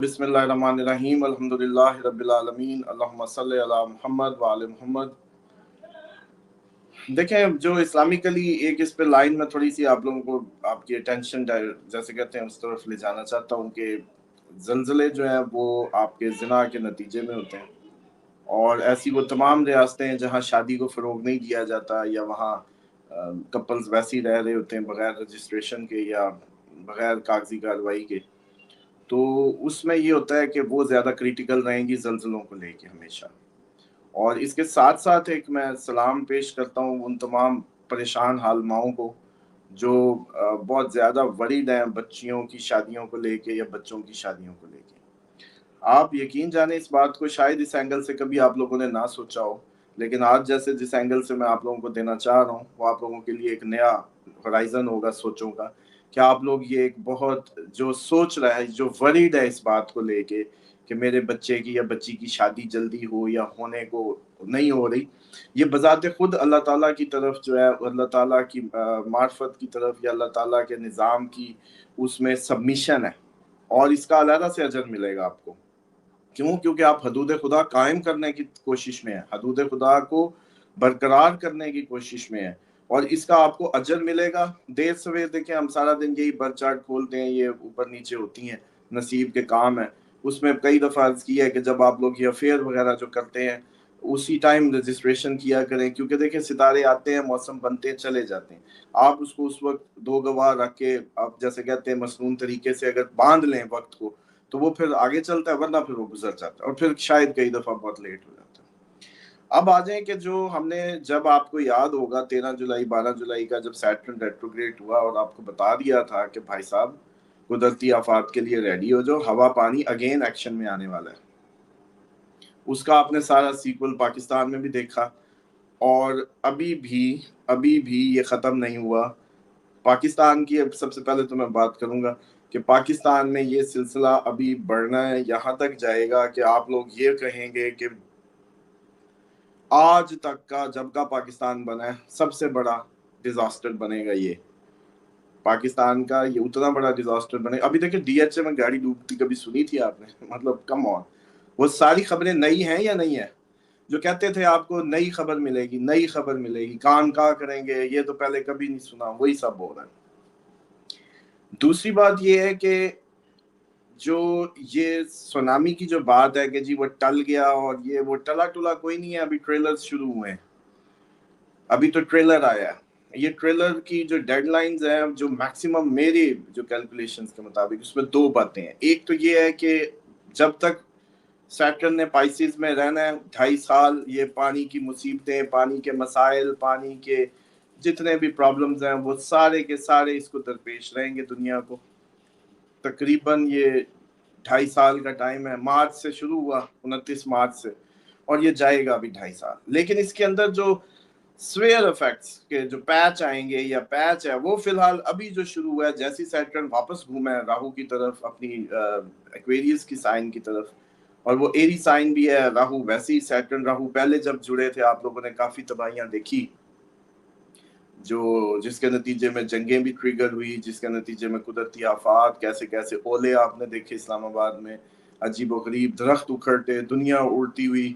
بسم اللہ الرحمن الرحیم الحمدللہ رب العالمین اللہم صلی علی محمد وعلی محمد۔ دیکھیں جو اسلامکلی ایک اس پہ لائن میں تھوڑی سی آپ لوگوں کو آپ کی اٹینشن جیسے کہتے ہیں اس طرف لے جانا چاہتا ہوں کہ زلزلے جو ہیں وہ آپ کے زنا کے نتیجے میں ہوتے ہیں، اور ایسی وہ تمام ریاستیں ہیں جہاں شادی کو فروغ نہیں دیا جاتا یا وہاں کپلز ویسے ہی رہ رہے ہوتے ہیں بغیر رجسٹریشن کے یا بغیر کاغذی کارروائی کے، تو اس میں یہ ہوتا ہے کہ وہ زیادہ کریٹیکل رہیں گی زلزلوں کو لے کے ہمیشہ۔ اور اس کے ساتھ ساتھ ایک میں سلام پیش کرتا ہوں ان تمام پریشان حال ماؤں کو جو بہت زیادہ ورڈ ہیں بچیوں کی شادیوں کو لے کے یا بچوں کی شادیوں کو لے کے۔ آپ یقین جانیں اس بات کو شاید اس اینگل سے کبھی آپ لوگوں نے نہ سوچا ہو، لیکن آج جیسے جس اینگل سے میں آپ لوگوں کو دینا چاہ رہا ہوں وہ آپ لوگوں کے لیے ایک نیا ہورائزن ہوگا سوچوں کا، کہ آپ لوگ یہ ایک بہت جو سوچ رہا ہے، جو ورڈ ہے اس بات کو لے کے کہ میرے بچے کی یا بچی کی شادی جلدی ہو یا ہونے کو نہیں ہو رہی، یہ بذات خود اللہ تعالیٰ کی طرف جو ہے، اللہ تعالیٰ کی معرفت کی طرف یا اللہ تعالیٰ کے نظام کی اس میں سبمیشن ہے، اور اس کا علیحدہ سے اجر ملے گا آپ کو۔ کیوں؟ کیونکہ آپ حدود خدا قائم کرنے کی کوشش میں ہیں، حدود خدا کو برقرار کرنے کی کوشش میں ہیں، اور اس کا آپ کو اجر ملے گا۔ دیر سویر دیکھیں ہم سارا دن یہی برتھ چارٹ کھولتے ہیں، یہ اوپر نیچے ہوتی ہیں، نصیب کے کام ہیں۔ اس میں کئی دفعہ عرض کیا ہے کہ جب آپ لوگ یہ افیئر وغیرہ جو کرتے ہیں اسی ٹائم رجسٹریشن کیا کریں، کیونکہ دیکھیں ستارے آتے ہیں، موسم بنتے ہیں، چلے جاتے ہیں۔ آپ اس کو اس وقت دو گواہ رکھ کے آپ جیسے کہتے ہیں مصنون طریقے سے اگر باندھ لیں وقت کو تو وہ پھر آگے چلتا ہے، ورنہ پھر وہ گزر جاتا ہے اور پھر شاید کئی دفعہ بہت لیٹ ہو جاتا ہے۔ اب آ جائیں کہ جو ہم نے جب آپ کو یاد ہوگا 13 جولائی 12 جولائی کا جب سیٹرن ریٹروگریڈ ہوا اور آپ کو بتا دیا تھا کہ بھائی صاحب قدرتی آفات کے لیے ریڈی ہو جاؤ، ہوا پانی اگین ایکشن میں آنے والا ہے۔ اس کا آپ نے سارا سیکول پاکستان میں بھی دیکھا، اور ابھی بھی یہ ختم نہیں ہوا۔ پاکستان کی اب سب سے پہلے تو میں بات کروں گا کہ پاکستان میں یہ سلسلہ ابھی بڑھنا ہے، یہاں تک جائے گا کہ آپ لوگ یہ کہیں گے کہ آج تک کا جب کا پاکستان بنا ہے سب سے بڑا ڈیزاسٹر بنے گا یہ پاکستان کا، یہ اتنا بڑا ڈیزاسٹر بنے گا۔ ابھی دیکھیں ڈی ایچ اے میں گاڑی ڈوبتی کبھی سنی تھی آپ نے؟ مطلب کم آن، وہ ساری خبریں نئی ہیں یا نہیں ہیں؟ جو کہتے تھے آپ کو نئی خبر ملے گی، نئی خبر ملے گی، کان کا کریں گے، یہ تو پہلے کبھی نہیں سنا، وہی سب ہو رہا ہے۔ دوسری بات یہ ہے کہ جو یہ سونامی کی جو بات ہے کہ جی وہ ٹل گیا، اور یہ وہ ٹلا ٹلا کوئی نہیں ہے، ابھی ٹریلر شروع ہوئے ہیں، ابھی تو ٹریلر آیا ہے۔ یہ ٹریلر کی جو ڈیڈ لائنز ہیں جو میکسیمم میری جو کیلکولیشنز کے مطابق، اس میں دو باتیں ہیں۔ ایک تو یہ ہے کہ جب تک سیٹرن نے پائسز میں رہنا ہے 2.5 سال، یہ پانی کی مصیبتیں، پانی کے مسائل، پانی کے جتنے بھی پرابلمز ہیں وہ سارے کے سارے اس کو درپیش رہیں گے دنیا کو۔ تقریباً یہ 2.5 سال کا ٹائم ہے، مارچ سے شروع ہوا، 29 مارچ سے، اور یہ جائے گا ابھی 2.5 سال۔ لیکن اس کے اندر جو سویئر افیکٹس کے جو پیچ آئیں گے یا پیچ ہے وہ فی الحال ابھی جو شروع ہوا ہے، جیسی سیٹرن واپس گھوما ہے راہو کی طرف، اپنی ایکویریس کی سائن کی طرف، اور وہ ایری سائن بھی ہے راہو، ویسے ہی سیٹرن راہو پہلے جب جڑے تھے آپ لوگوں نے کافی تباہیاں دیکھی، جس کے نتیجے میں جنگیں بھی ٹریگر ہوئی، جس کے نتیجے میں قدرتی آفات، کیسے کیسے اولے آپ نے دیکھے اسلام آباد میں، عجیب و غریب درخت اکھڑتے، دنیا اڑتی ہوئی۔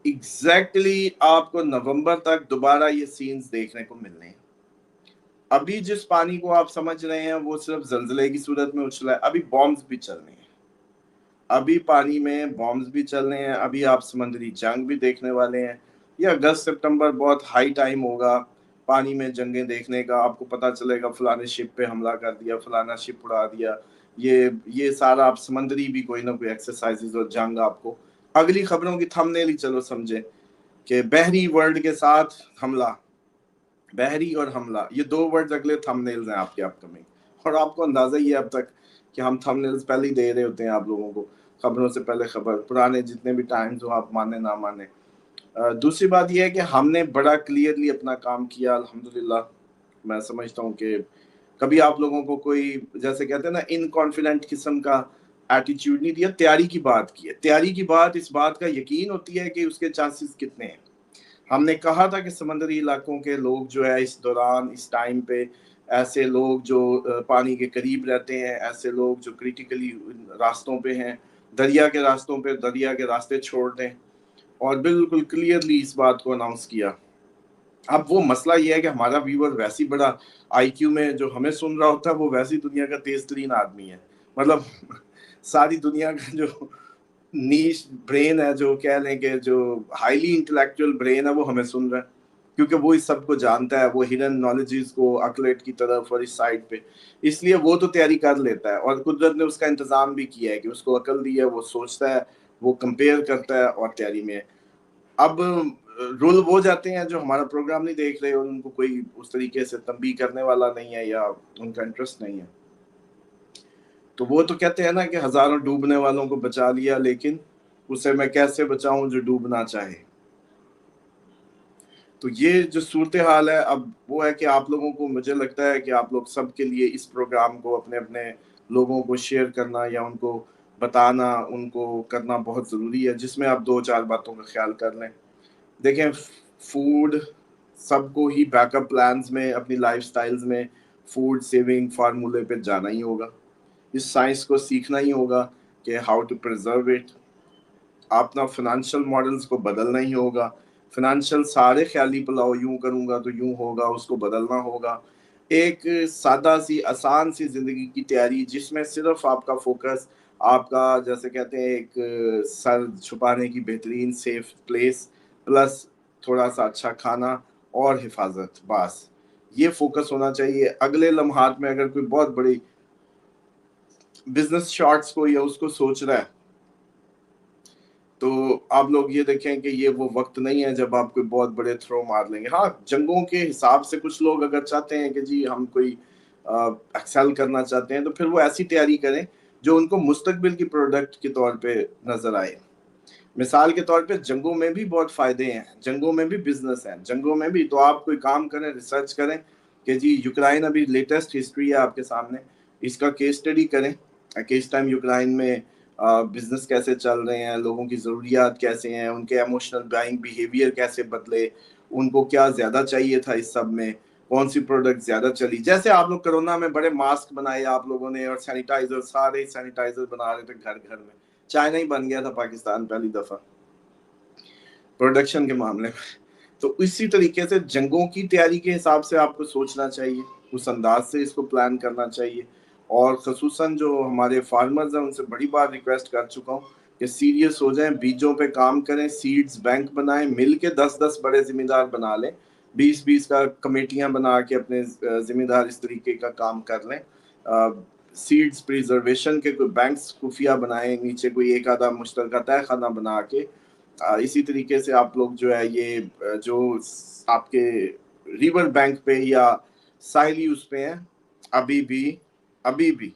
ایگزیکٹلی آپ کو نومبر تک دوبارہ یہ سینز دیکھنے کو ملنے ہیں۔ ابھی جس پانی کو آپ سمجھ رہے ہیں وہ صرف زلزلے کی صورت میں اچھلا ہے، ابھی بامز بھی چلنے ہیں، ابھی پانی میں بامز بھی چلنے ہیں، ابھی آپ سمندری جنگ بھی دیکھنے والے ہیں۔ یہ اگست سپتمبر بہت ہائی ٹائم ہوگا پانی میں جنگیں دیکھنے کا، آپ کو پتہ چلے گا فلانے شپ پہ حملہ کر دیا، فلانا شپ اڑا دیا، یہ سارا آپ سمندری بھی کوئی نہ کوئی ایکسرسائزز اور جنگ آپ کو اگلی خبروں کی تھم نیل ہی چلو سمجھیں کہ بحری ورلڈ کے ساتھ حملہ، بحری اور حملہ، یہ دو ورڈز اگلے تھم نیلز ہیں آپ کے اپ کمنگ، اور آپ کو اندازہ ہی ہے اب تک کہ ہم تھم نیلز پہلے ہی دے رہے ہوتے ہیں آپ لوگوں کو، خبروں سے پہلے خبر، پرانے جتنے بھی ٹائمز ہو آپ مانے نہ مانے۔ دوسری بات یہ ہے کہ ہم نے بڑا کلیئرلی اپنا کام کیا الحمدللہ۔ میں سمجھتا ہوں کہ کبھی آپ لوگوں کو کوئی جیسے کہتے ہیں نا ان کانفیڈنٹ قسم کا ایٹیچیوڈ نہیں دیا، تیاری کی بات کی ہے۔ تیاری کی بات اس بات کا یقین ہوتی ہے کہ اس کے چانسز کتنے ہیں۔ ہم نے کہا تھا کہ سمندری علاقوں کے لوگ جو ہے اس دوران اس ٹائم پہ ایسے لوگ جو پانی کے قریب رہتے ہیں، ایسے لوگ جو کریٹیکلی راستوں پہ ہیں، دریا کے راستوں پہ دریا کے راستے چھوڑ دیں، اور بالکل کلیئرلی اس بات کو اناؤنس کیا۔ اب وہ مسئلہ یہ ہے کہ ہمارا ویور ویسی بڑا آئی کیو میں جو ہمیں سن رہا ہوتا ہے وہ ویسی دنیا کا تیز ترین آدمی ہے، مطلب ساری دنیا کا جو نیش برین ہے، جو کہہ لیں کہ جو ہائیلی انٹلیکچوئل برین ہے، وہ ہمیں سن رہا ہے، کیونکہ وہ اس سب کو جانتا ہے، وہ ہڈن نالجز کو اکلیٹ کی طرف اور اس سائڈ پہ، اس لیے وہ تو تیاری کر لیتا ہے، اور قدرت نے اس کا انتظام بھی کیا ہے کہ اس کو عقل دی ہے، وہ سوچتا ہے، وہ کمپیئر کرتا ہے اور تیاری میں ہے۔ اب رول وہ جاتے ہیں جو ہمارا پروگرام نہیں دیکھ رہے اور ان کو کوئی اس طریقے سے تنبیہ کرنے والا نہیں ہے یا ان کا انٹرسٹ نہیں ہے، تو وہ تو کہتے ہیں نا کہ ہزاروں ڈوبنے والوں کو بچا لیا، لیکن اسے میں کیسے بچاؤں جو ڈوبنا چاہے۔ تو یہ جو صورتحال ہے اب وہ ہے کہ آپ لوگوں کو، مجھے لگتا ہے کہ آپ لوگ سب کے لیے اس پروگرام کو اپنے اپنے لوگوں کو شیئر کرنا یا ان کو بتانا، ان کو کرنا بہت ضروری ہے، جس میں آپ 2-4 باتوں کا خیال کر لیں۔ دیکھیں، فوڈ سب کو ہی بیک اپ پلانز میں اپنی لائف سٹائلز میں فوڈ سیونگ فارمولے پہ جانا ہی ہوگا، اس سائنس کو سیکھنا ہی ہوگا کہ ہاؤ ٹو پرزرو اٹ، اپنا فائنینشیل ماڈلز کو بدلنا ہی ہوگا، فائنینشیل سارے خیالی پلاؤ یوں کروں گا تو یوں ہوگا، اس کو بدلنا ہوگا۔ ایک سادہ سی آسان سی زندگی کی تیاری جس میں صرف آپ کا فوکس، آپ کا جیسے کہتے ہیں ایک سر چھپانے کی بہترین سیف پلیس، پلس تھوڑا سا اچھا کھانا اور حفاظت، بس یہ فوکس ہونا چاہیے۔ اگلے لمحات میں اگر کوئی بہت بڑی بزنس شارٹس کو یا اس کو سوچ رہا ہے تو آپ لوگ یہ دیکھیں کہ یہ وہ وقت نہیں ہے جب آپ کوئی بہت بڑے تھرو مار لیں گے۔ ہاں، جنگوں کے حساب سے کچھ لوگ اگر چاہتے ہیں کہ جی ہم کوئی ایکسل کرنا چاہتے ہیں تو پھر وہ ایسی تیاری کریں جو ان کو مستقبل کی پروڈکٹ کے طور پہ نظر آئے۔ مثال کے طور پہ جنگوں میں بھی بہت فائدے ہیں، جنگوں میں بھی بزنس ہیں، جنگوں میں بھی تو آپ کوئی کام کریں، ریسرچ کریں کہ جی یوکرائن ابھی لیٹسٹ ہسٹری ہے آپ کے سامنے، اس کا کیس اسٹڈی کریں کہ اس ٹائم یوکرائن میں بزنس کیسے چل رہے ہیں، لوگوں کی ضروریات کیسے ہیں، ان کے ایموشنل بائنگ بیہیویئر کیسے بدلے، ان کو کیا زیادہ چاہیے تھا اس سب میں، کون سی پروڈکٹ زیادہ چلی۔ جیسے آپ لوگ کرونا میں بڑے ماسک بنائے آپ لوگوں نے اور سینیٹائزر، سارے سینیٹائزر بنا رہے تھے گھر گھر میں، چائنا ہی بن گیا تھا پاکستان پہلی دفعہ پروڈکشن کے معاملے میں۔ تو اسی طریقے سے جنگوں کی تیاری کے حساب سے آپ کو سوچنا چاہیے، اس انداز سے اس کو پلان کرنا چاہیے، اور خصوصاً جو ہمارے فارمرز ہیں ان سے بڑی بار ریکویسٹ کر چکا ہوں کہ سیریس ہو جائیں، بیجوں پہ کام کریں، سیڈز بینک بنائیں، مل کے 10-10 بڑے ذمہ دار بنا لیں، 20-20 کا کمیٹیاں بنا کے اپنے ذمہ دار اس طریقے کا کام کر لیں، سیڈز پریزرویشن کے کوئی بینکس خفیہ بنائیں، نیچے کوئی ایک آدھا مشترکہ تہہ خانہ بنا کے، اسی طریقے سے آپ لوگ جو ہے یہ جو آپ کے ریور بینک پہ یا ساحلی اس پہ ہیں، ابھی بھی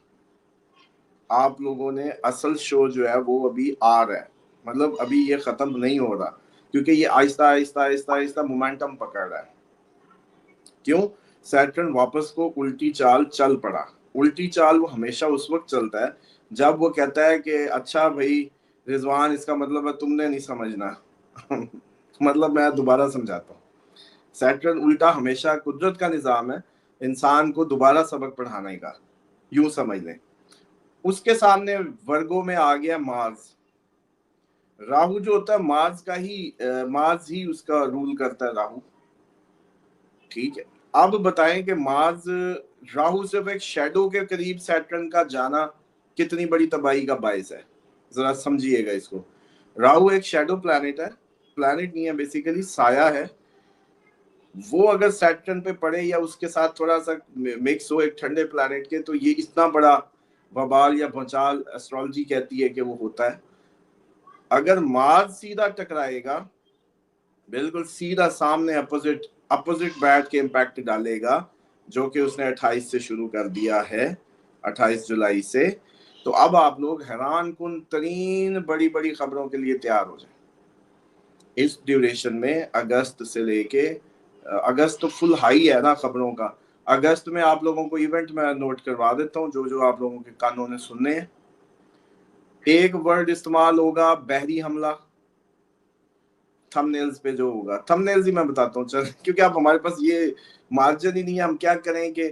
آپ لوگوں نے اصل شو جو ہے وہ ابھی آ رہا ہے، مطلب ابھی یہ ختم نہیں ہو رہا، کیونکہ یہ آہستہ آہستہ آہستہ آہستہ مومنٹم پکڑ رہا ہے۔ کیوں؟ سیٹرن واپس کو الٹی چال چل پڑا۔ الٹی چال وہ ہمیشہ اس وقت چلتا ہے جب وہ کہتا ہے کہ اچھا بھائی رضوان، اس کا مطلب ہے تم نے نہیں سمجھنا مطلب میں دوبارہ سمجھاتا ہوں، سیٹرن الٹا ہمیشہ قدرت کا نظام ہے انسان کو دوبارہ سبق پڑھانے کا، یوں سمجھ لیں۔ اس کے سامنے ورگوں میں آ گیا مارس، راہو جو ہوتا ہے مارس ہی اس کا رول کرتا ہے، راہو، ٹھیک ہے۔ اب بتائیں کہ مارس، راہو صرف ایک شیڈو کے قریب سیٹرن کا جانا کتنی بڑی تباہی کا باعث ہے، ذرا سمجھیے گا اس کو۔ راہو ایک شیڈو پلانٹ ہے، پلانٹ نہیں ہے، بیسیکلی سایہ ہے، وہ اگر سیٹرن پہ پڑے یا اس کے ساتھ تھوڑا سا مکس ہو ایک ٹھنڈے پلانٹ کے، تو یہ اتنا بڑا وبال یا بھونچال ایسٹرالوجی کہتی ہے کہ وہ ہوتا ہے۔ اگر مارس سیدھا ٹکرائے گا، بالکل سیدھا سامنے اپوزٹ بیٹ کے امپیکٹ ڈالے گا، جو کہ اس نے 28 سے شروع کر دیا ہے، 28 جولائی سے، تو اب آپ لوگ حیران کن ترین بڑی بڑی خبروں کے لیے تیار ہو جائیں۔ اس ڈیوریشن میں اگست سے لے کے اگست تو فل ہائی ہے نا خبروں کا، اگست میں آپ لوگوں کو ایونٹ میں نوٹ کروا دیتا ہوں جو آپ لوگوں کے کانوں نے سننے ہیں۔ ایک ورڈ استعمال ہوگا، بحری حملہ، تھم نیلز پہ جو ہوگا، تھم نیلز ہی میں بتاتا ہوں چل، کیونکہ اب ہمارے پاس یہ مارجن ہی نہیں ہے، ہم کیا کریں کہ